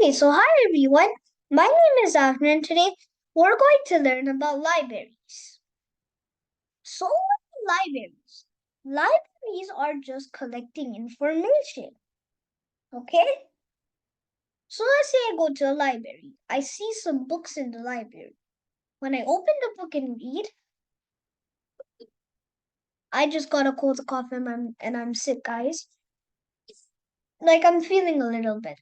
Okay, so hi everyone. My name is Afnan and today we're going to learn about libraries. So what are libraries? Libraries are just collecting information. Okay? So let's say I go to a library. I see some books in the library. When I open the book and read, I just got a cold cough and I'm sick, guys. Like I'm feeling a little better.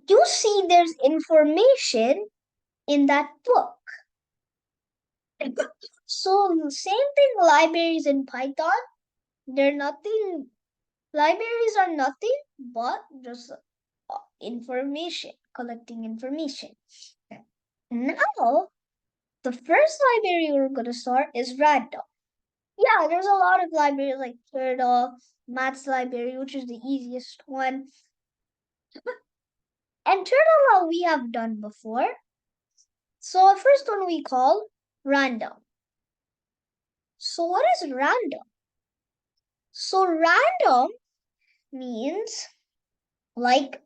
You see there's information in that book. So same thing libraries in Python. They're nothing libraries are nothing but just information, collecting information. Now the first library we're gonna start is random. Yeah, there's a lot of libraries like Turtle, Maths library, which is the easiest one. And Turtle we have done before. So the first one we call random. So what is random? So random means like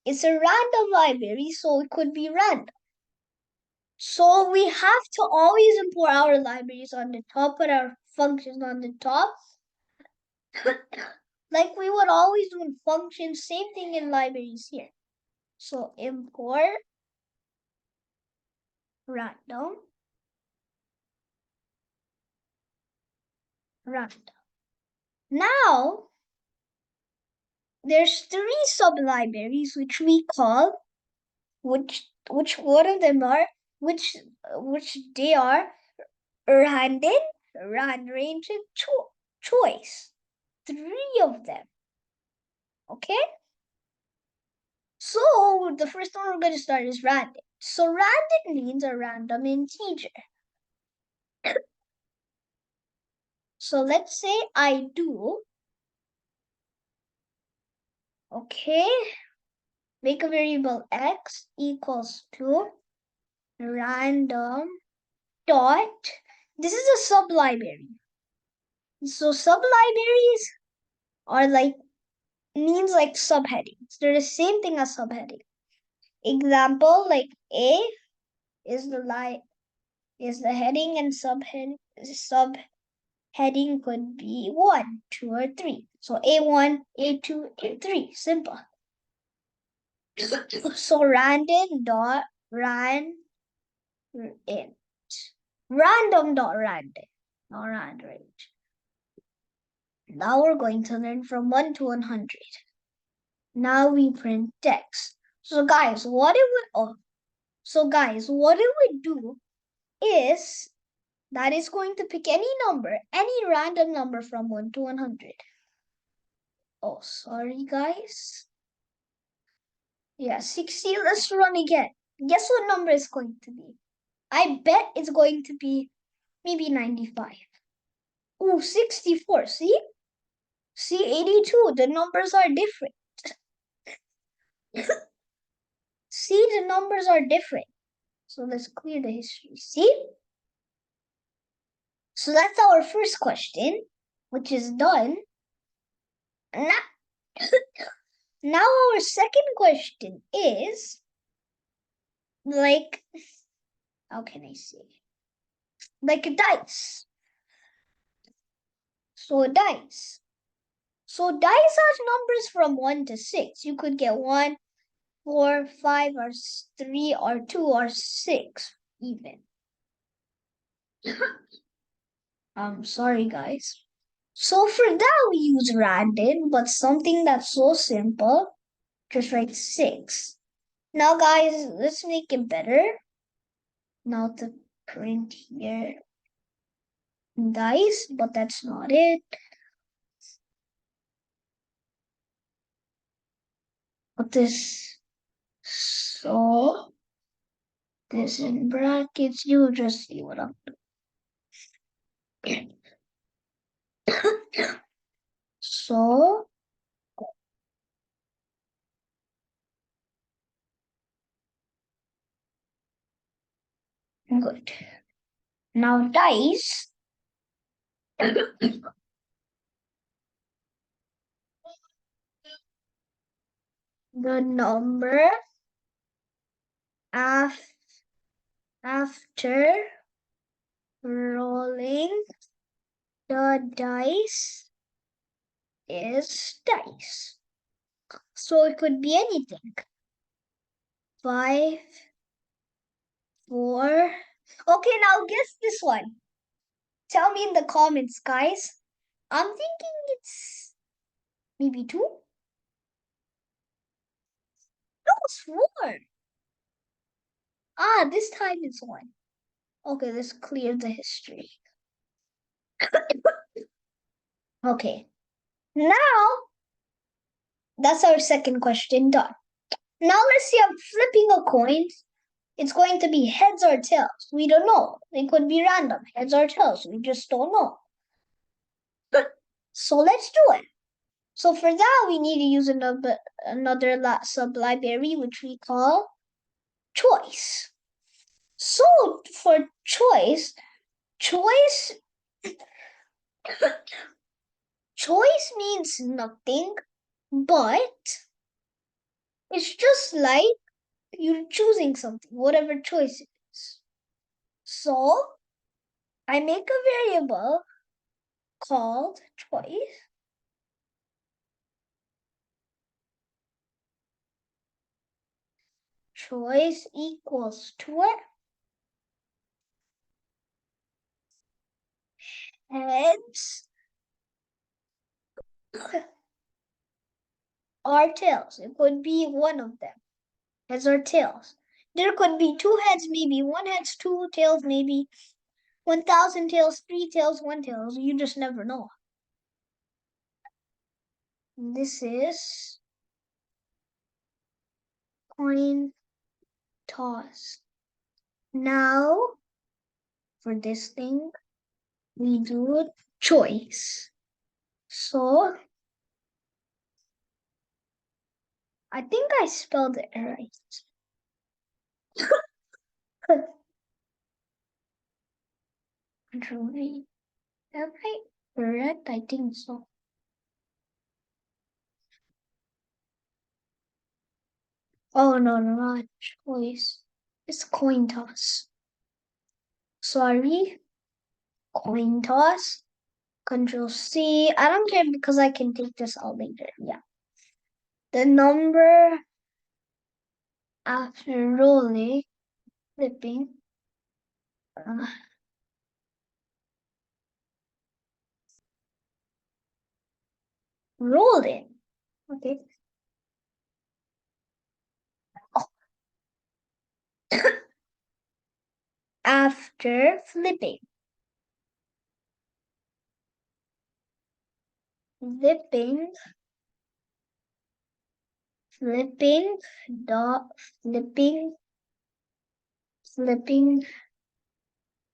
it's a random library, so it could be random. So we have to always import our libraries on the top, put our functions on the top. Like we would always do in functions, same thing in libraries here. So import random. Now there's three sub-libraries which we call which one of them are which they are random, range, and choice. Three of them. Okay? So the first one we're going to start is random. So random means a random integer. So let's say I do, okay, make a variable x equals to random dot, this is a sub-library. So sub-libraries are like, means like subheadings. They're the same thing as subheading. Example, like A is the heading and subheading could be 1, 2, or 3. So A1, A2, A3. Simple. So random dot ran int. Random dot random. Not random. Now we're going to learn from 1 to 100. Now we print text. So guys, what it would do is that is going to pick any number, any random number from 1 to 100. Oh, sorry, guys. Yeah, 60. Let's run again. Guess what number it's going to be? I bet it's going to be maybe 95. Ooh, 64. See? See, 82. The numbers are different. See, the numbers are different. So let's clear the history. See? So that's our first question, which is done. Now, now our second question is, like, how can I say? Like a dice. So a dice. So dice has numbers from 1 to 6. You could get 1, 4, 5, or 3, or 2, or 6 even. Sorry guys. So for that we use random, but something that's so simple, just write 6. Now guys, let's make it better. Now to print here dice, but that's not it. But this, so this in brackets, you just see what I'm doing. So good. Now dice. the number af after rolling the dice is dice. So it could be anything. 5, 4. Okay, now guess this one. Tell me in the comments, guys. I'm thinking it's maybe 2. No, it's 4. Ah, this time it's 1. Okay, let's clear the history. Okay. Now, that's our second question done. Now let's see, I'm flipping a coin. It's going to be heads or tails. We don't know. It could be random. Heads or tails. We just don't know. So let's do it. So for that, we need to use another sub-library, which we call choice. So for choice choice means nothing, but it's just like you're choosing something, whatever choice it is. So I make a variable called choice. Choice equals to heads or tails. It could be one of them. Heads or tails. There could be 2 heads, maybe 1 heads, 2 tails, maybe 1,000 tails, 3 tails, 1 tails. You just never know. This is coin toss. Now, for this thing, we do choice. So, I think I spelled it right. Control V. Am I correct? I think so. Oh, no, not choice. It's coin toss. Sorry. Coin toss. Control C. I don't care because I can take this out later. Yeah. The number after rolling, flipping, uh, rolling. Okay. Oh. After flipping, flipping, flipping, dot, flipping, flipping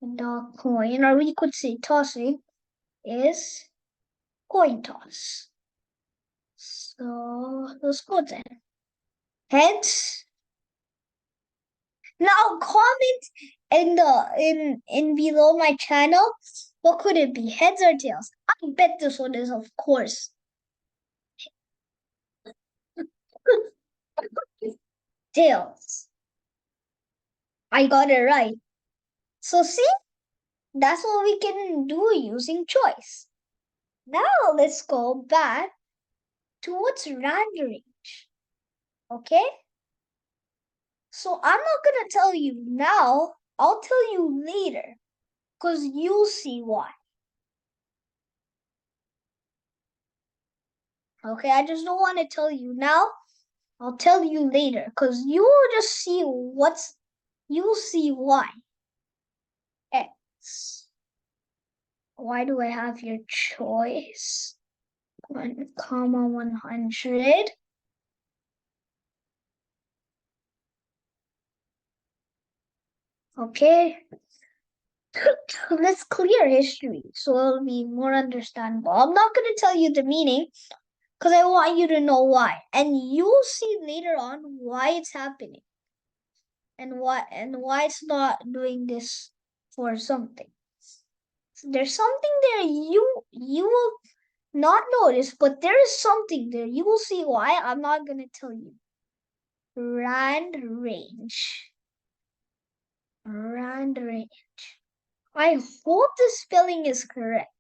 the coin, or we could say tossing, is coin toss. So let's go then. Heads. Now comment in below my channel. What could it be? Heads or tails? I bet this one is, of course, tails. I got it right. So see, that's what we can do using choice. Now let's go back to what's rendering. Okay? So I'm not gonna tell you now. I'll tell you later. Because you'll see why. Okay, I just don't want to tell you now. I'll tell you later. Because you'll just see you'll see why. X. Why do I have your choice? 1, 100. Okay. Let's clear history so it'll be more understandable. I'm not going to tell you the meaning because I want you to know why. And you'll see later on why it's happening and why it's not doing this for something. There's something there you will not notice, but there is something there. You will see why. I'm not going to tell you. Rand range. Rand range. I hope the spelling is correct.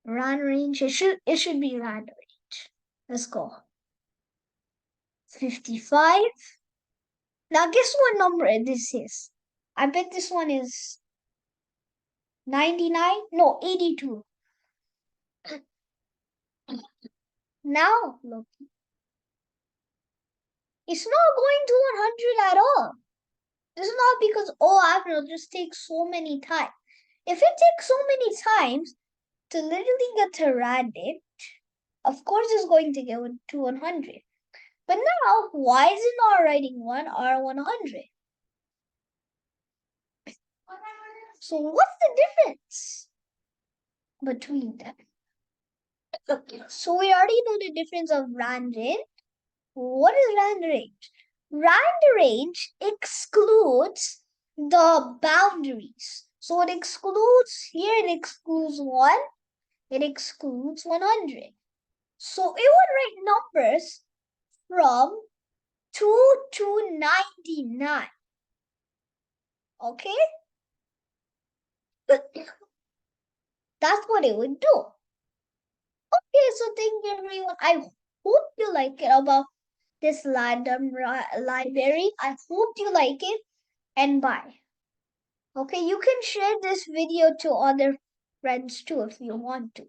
Rand range. It should be rand range. Let's go. 55. Now guess what number this is? I bet this one is 99? No, 82. Now, look. It's not going to 100 at all. This is not because, it'll just take so many times. If it takes so many times to literally get to random, of course it's going to get to 100. But now, why is it not writing 1 or 100? So what's the difference between them? So we already know the difference of random. What is rand range? Rand range excludes the boundaries. So it excludes, here it excludes 1, it excludes 100. So it would write numbers from 2 to 99. Okay? That's what it would do. Okay, so thank you everyone. I hope you like it about this library. I hope you like it, and bye. Okay, you can share this video to other friends too if you want to.